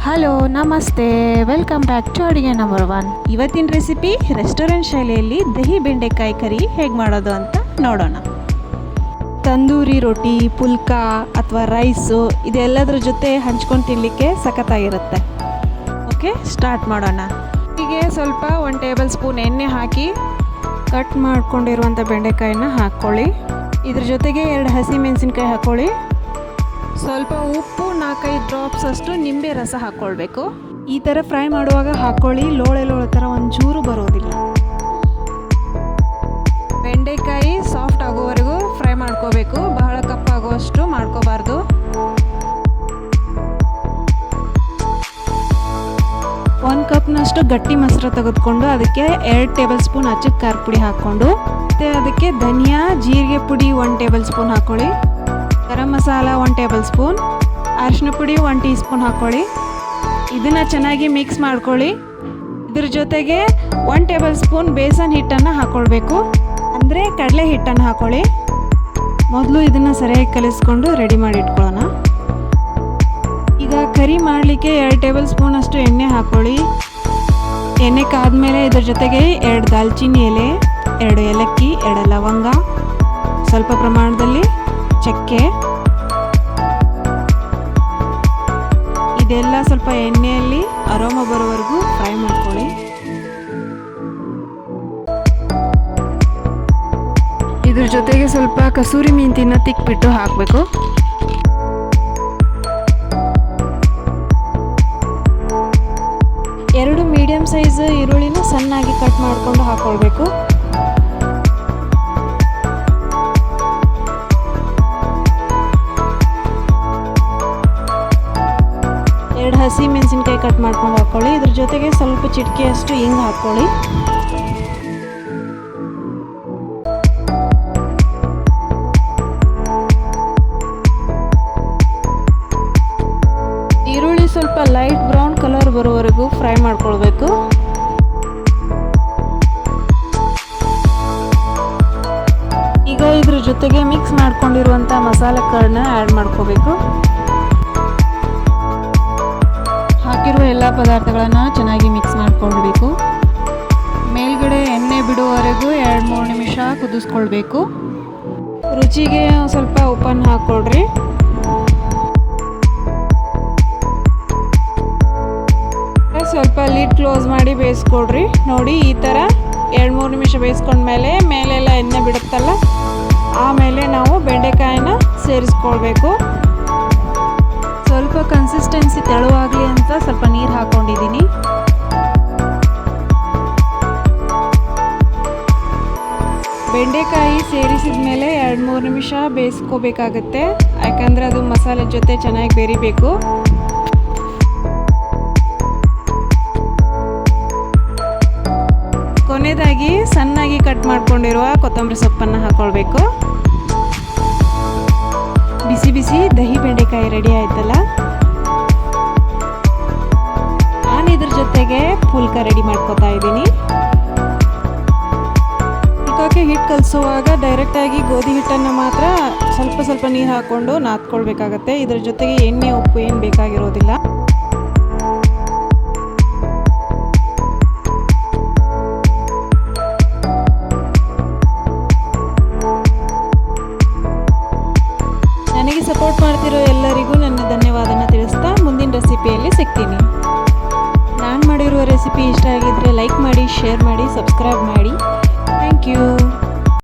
Hello ನಮಸ್ತೆ, welcome back to ಅಡುಗೆ number 1. ಇವತ್ತಿನ ರೆಸಿಪಿ ರೆಸ್ಟೋರೆಂಟ್ ಶೈಲಿಯಲ್ಲಿ ದಹಿ ಬೆಂಡೆಕಾಯಿ ಕರಿ ಹೇಗೆ ಮಾಡೋದು ಅಂತ ನೋಡೋಣ. ತಂದೂರಿ ರೊಟ್ಟಿ, ಪುಲ್ಕಾ ಅಥವಾ ರೈಸು ಇದೆಲ್ಲದ್ರ ಜೊತೆ ಹಂಚ್ಕೊಂಡು ತಿನ್ನಲಿಕ್ಕೆ ಸಖತ್ತಾಗಿರುತ್ತೆ. ಓಕೆ, ಸ್ಟಾರ್ಟ್ ಮಾಡೋಣ. ಹೀಗೆ ಸ್ವಲ್ಪ 1 ಟೇಬಲ್ ಸ್ಪೂನ್ ಎಣ್ಣೆ ಹಾಕಿ ಕಟ್ ಮಾಡ್ಕೊಂಡಿರುವಂಥ ಬೆಂಡೆಕಾಯಿನ ಹಾಕ್ಕೊಳ್ಳಿ. ಇದ್ರ ಜೊತೆಗೆ 2 ಹಸಿ ಮೆಣಸಿನ್ಕಾಯಿ ಹಾಕ್ಕೊಳ್ಳಿ. ಸ್ವಲ್ಪ ಉಪ್ಪು, 4-5 ಡ್ರಾಪ್ಸ್ ಅಷ್ಟು ನಿಂಬೆ ರಸ ಹಾಕ್ಕೊಳ್ಬೇಕು. ಈ ಥರ ಫ್ರೈ ಮಾಡುವಾಗ ಹಾಕ್ಕೊಳ್ಳಿ, ಲೋಳೆ ಥರ ಒಂಚೂರು ಬರೋದಿಲ್ಲ. ಬೆಂಡೆಕಾಯಿ ಸಾಫ್ಟ್ ಆಗೋವರೆಗೂ ಫ್ರೈ ಮಾಡ್ಕೋಬೇಕು, ಬಹಳ ಕಪ್ಪಾಗುವಷ್ಟು ಮಾಡ್ಕೋಬಾರ್ದು. ಒಂದು ಕಪ್ನಷ್ಟು ಗಟ್ಟಿ ಮೊಸರು ತೆಗೆದುಕೊಂಡು ಅದಕ್ಕೆ 2 ಟೇಬಲ್ ಸ್ಪೂನ್ ಅಚ್ಚದ ಖಾರ ಪುಡಿ ಹಾಕ್ಕೊಂಡು, ಮತ್ತು ಅದಕ್ಕೆ ಧನಿಯಾ ಜೀರಿಗೆ ಪುಡಿ 1 ಟೇಬಲ್ ಸ್ಪೂನ್ ಹಾಕ್ಕೊಳ್ಳಿ. ಗರಂ ಮಸಾಲ 1 ಟೇಬಲ್ ಸ್ಪೂನ್, ಅರಿಶಿನ ಪುಡಿ 1 ಟೀ ಸ್ಪೂನ್ ಹಾಕ್ಕೊಳ್ಳಿ. ಇದನ್ನು ಚೆನ್ನಾಗಿ ಮಿಕ್ಸ್ ಮಾಡ್ಕೊಳ್ಳಿ. ಇದ್ರ ಜೊತೆಗೆ 1 ಟೇಬಲ್ ಸ್ಪೂನ್ ಬೇಸನ್ ಹಿಟ್ಟನ್ನು ಹಾಕ್ಕೊಳ್ಬೇಕು, ಅಂದರೆ ಕಡಲೆ ಹಿಟ್ಟನ್ನು ಹಾಕ್ಕೊಳ್ಳಿ. ಮೊದಲು ಇದನ್ನು ಸರಿಯಾಗಿ ಕಲಿಸ್ಕೊಂಡು ರೆಡಿ ಮಾಡಿ ಇಟ್ಕೊಳ್ಳೋಣ. ಈಗ ಕರಿ ಮಾಡಲಿಕ್ಕೆ 2 ಟೇಬಲ್ ಸ್ಪೂನ್ ಅಷ್ಟು ಎಣ್ಣೆ ಹಾಕ್ಕೊಳ್ಳಿ. ಎಣ್ಣೆ ಕಾದ್ಮೇಲೆ ಇದ್ರ ಜೊತೆಗೆ 2 ದಾಲ್ಚಿನ್ನಿ ಎಲೆ, 2 ಏಲಕ್ಕಿ, 2 ಲವಂಗ, ಸ್ವಲ್ಪ ಪ್ರಮಾಣದಲ್ಲಿ ಚಕ್ಕೆ, ಇದೆಲ್ಲ ಸ್ವಲ್ಪ ಎಣ್ಣೆಯಲ್ಲಿ ಅರೋಮ ಬರೋವರೆಗೂ ಫ್ರೈ ಮಾಡ್ಕೊಳ್ಳಿ. ಇದ್ರ ಜೊತೆಗೆ ಸ್ವಲ್ಪ ಕಸೂರಿ ಮೆಂತ್ಯನ ತಿಕ್ಬಿಟ್ಟು ಹಾಕಬೇಕು. ಎರಡು ಮೀಡಿಯಂ ಸೈಜ್ ಈರುಳ್ಳಿನ ಸಣ್ಣಾಗಿ ಕಟ್ ಮಾಡಿಕೊಂಡು ಹಾಕ್ಕೊಳ್ಬೇಕು. ಹಸಿ ಮೆಣಸಿನ್ಕಾಯಿ ಕಟ್ ಮಾಡ್ಕೊಂಡು ಹಾಕ್ಕೊಳ್ಳಿ. ಇದ್ರ ಜೊತೆಗೆ ಸ್ವಲ್ಪ ಚಿಟಿಕೆಯಷ್ಟು ಹಿಂಗೆ ಹಾಕ್ಕೊಳ್ಳಿ. ಈರುಳ್ಳಿ ಸ್ವಲ್ಪ ಲೈಟ್ ಬ್ರೌನ್ ಕಲರ್ ಬರೋವರೆಗೂ ಫ್ರೈ ಮಾಡ್ಕೊಳ್ಬೇಕು. ಈಗ ಇದ್ರ ಜೊತೆಗೆ ಮಿಕ್ಸ್ ಮಾಡ್ಕೊಂಡಿರುವಂಥ ಮಸಾಲೆ ಕಾಳನ್ನ ಆ್ಯಡ್ ಮಾಡ್ಕೋಬೇಕು. ಹಾಕಿರುವ ಎಲ್ಲ ಪದಾರ್ಥಗಳನ್ನು ಚೆನ್ನಾಗಿ ಮಿಕ್ಸ್ ಮಾಡ್ಕೊಳ್ಬೇಕು. ಮೇಲ್ಗಡೆ ಎಣ್ಣೆ ಬಿಡುವವರೆಗೂ 2-3 ನಿಮಿಷ ಕುದಿಸ್ಕೊಳ್ಬೇಕು. ರುಚಿಗೆ ಸ್ವಲ್ಪ ಉಪ್ಪನ್ನು ಹಾಕ್ಕೊಳ್ರಿ. ಸ್ವಲ್ಪ ಲಿಡ್ ಕ್ಲೋಸ್ ಮಾಡಿ ಬೇಯಿಸ್ಕೊಳ್ರಿ. ನೋಡಿ, ಈ ಥರ 2-3 ನಿಮಿಷ ಬೇಯಿಸ್ಕೊಂಡ್ಮೇಲೆ ಮೇಲೆಲ್ಲ ಎಣ್ಣೆ ಬಿಡುತ್ತಲ್ಲ, ಆಮೇಲೆ ನಾವು ಬೆಂಡೆಕಾಯಿನ ಸೇರಿಸ್ಕೊಳ್ಬೇಕು. ಸ್ವಲ್ಪ ಕನ್ಸಿಸ್ಟೆನ್ಸಿ ತೆಳುವಾಗಲಿ ಅಂತ ಸ್ವಲ್ಪ ನೀರು ಹಾಕ್ಕೊಂಡಿದ್ದೀನಿ. ಬೆಂಡೆಕಾಯಿ ಸೇರಿಸಿದ ಮೇಲೆ 2-3 ನಿಮಿಷ ಬೇಯಿಸ್ಕೋಬೇಕಾಗತ್ತೆ, ಯಾಕಂದರೆ ಅದು ಮಸಾಲೆ ಜೊತೆ ಚೆನ್ನಾಗಿ ಬೇರಿಬೇಕು. ಕೊನೆಯದಾಗಿ ಸಣ್ಣಾಗಿ ಕಟ್ ಮಾಡ್ಕೊಂಡಿರುವ ಕೊತ್ತಂಬರಿ ಸೊಪ್ಪನ್ನು ಹಾಕ್ಕೊಳ್ಬೇಕು. ಬಿಸಿ ಬಿಸಿ ದಹಿ ಬೆಂಡೆಕಾಯಿ ರೆಡಿ ಆಯ್ತಲ್ಲ. ನಾನು ಇದ್ರ ಜೊತೆಗೆ ಪುಲ್ಕ ರೆಡಿ ಮಾಡ್ಕೊತಾ ಇದ್ದೀನಿ. ಪುಲ್ಕಕ್ಕೆ ಹಿಟ್ಟು ಕಲಿಸುವಾಗ ಡೈರೆಕ್ಟಾಗಿ ಗೋಧಿ ಹಿಟ್ಟನ್ನು ಮಾತ್ರ ಸ್ವಲ್ಪ ನೀರು ಹಾಕ್ಕೊಂಡು ನಾದ್ಕೊಳ್ಬೇಕಾಗತ್ತೆ. ಇದ್ರ ಜೊತೆಗೆ ಎಣ್ಣೆ, ಉಪ್ಪು ಏನು ಬೇಕಾಗಿರೋದಿಲ್ಲ. ನನಗೆ ಸಪೋರ್ಟ್ ಮಾಡ್ತಿರೋ ಎಲ್ಲರಿಗೂ ನನ್ನ ಧನ್ಯವಾದನ ತಿಳಿಸ್ತಾ ಮುಂದಿನ ರೆಸಿಪಿಯಲ್ಲಿ ಸಿಗ್ತೀನಿ. ನಾನು ಮಾಡಿರುವ ರೆಸಿಪಿ ಇಷ್ಟ ಆಗಿದ್ದರೆ ಲೈಕ್ ಮಾಡಿ, ಶೇರ್ ಮಾಡಿ, ಸಬ್ಸ್ಕ್ರೈಬ್ ಮಾಡಿ.